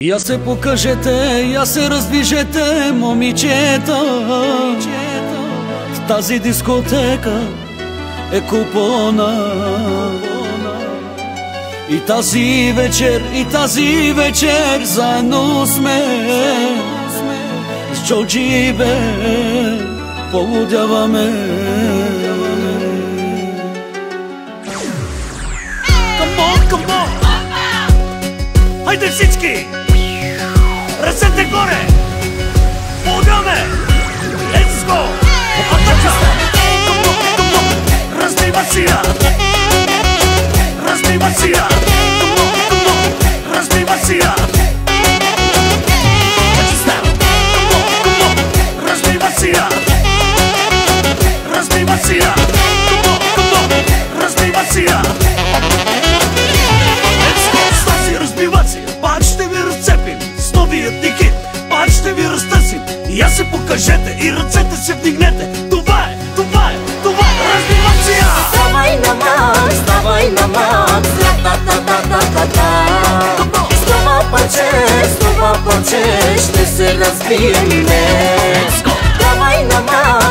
Я се покажете, я се раздвижете, момичета. В тази дискотека е купона. И тази вечер заедно сме с Джорджи и Бен полудяваме. Come on! Хайде всички! Ръцете горе! Полудяваме! Let's go! Разбива си я! Разбива си я! Разбива си я! Разбива си я! Разбива си я! Разбива си я! С тази разбивация пак ще ви разцепим. С новия ти хит пак ще ви разтърсим. И я се покажете и ръцете се вдигнете. Това е разбивация! Ставай на Макс, ставай на Макс, ра-та-та-та-та-та-та. С това парче ще се разбием днес.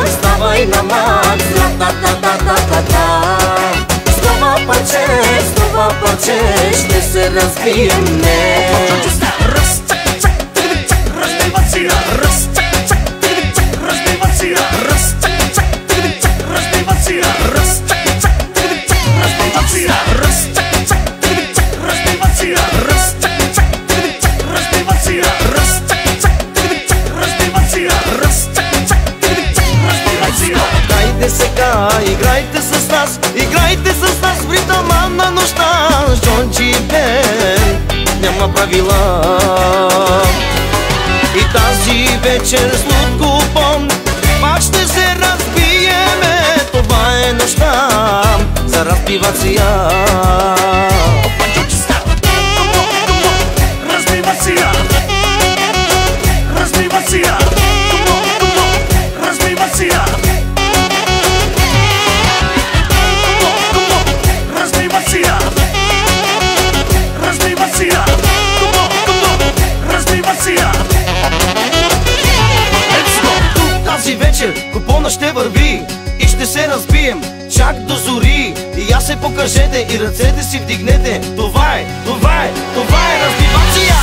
Ставай на Макс, ра-та-та-та-та-та-та. С това парче ще се разбием днес. Играйте с нас в ритъма на нощта. С Джорджи и Бен няма правила. И тази вечер с купон пак ще се разбиеме. Това е нощта за разбивация. Разбивация! Разбивация! Разбивация! Тази вечер купона ще върви и ще се разбием чак до зори. И я се покажете и ръцете си вдигнете. Това е разбивация!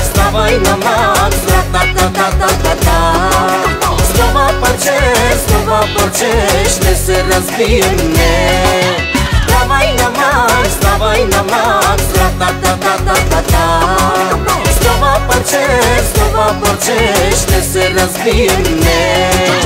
Ставай на Макс, ра-та-та-та-та-та. С това парче ще се разбием днес. Ставай на Макс, ра-та-та-та-та-та. С това парче ще се разбием днес.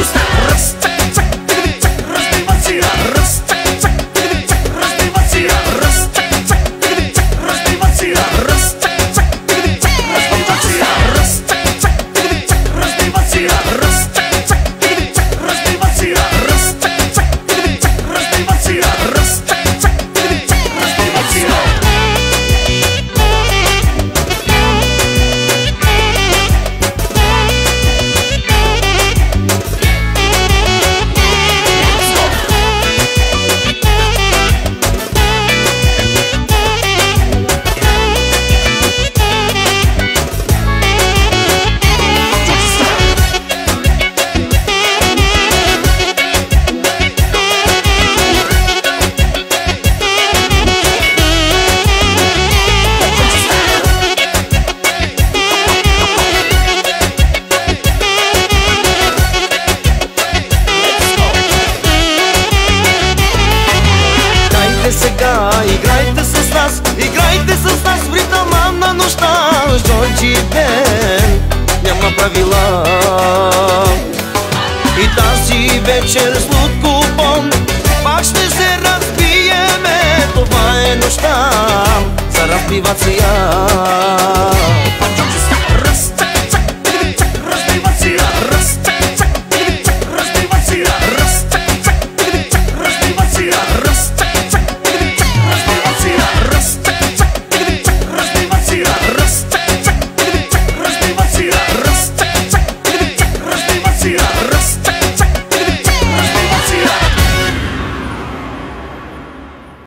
Играйте с нас в ритъма на нощта. С Джорджи и Бен няма правила. И тази вечер с купон пак ще се разбиеме. Това е нощта за разбивация.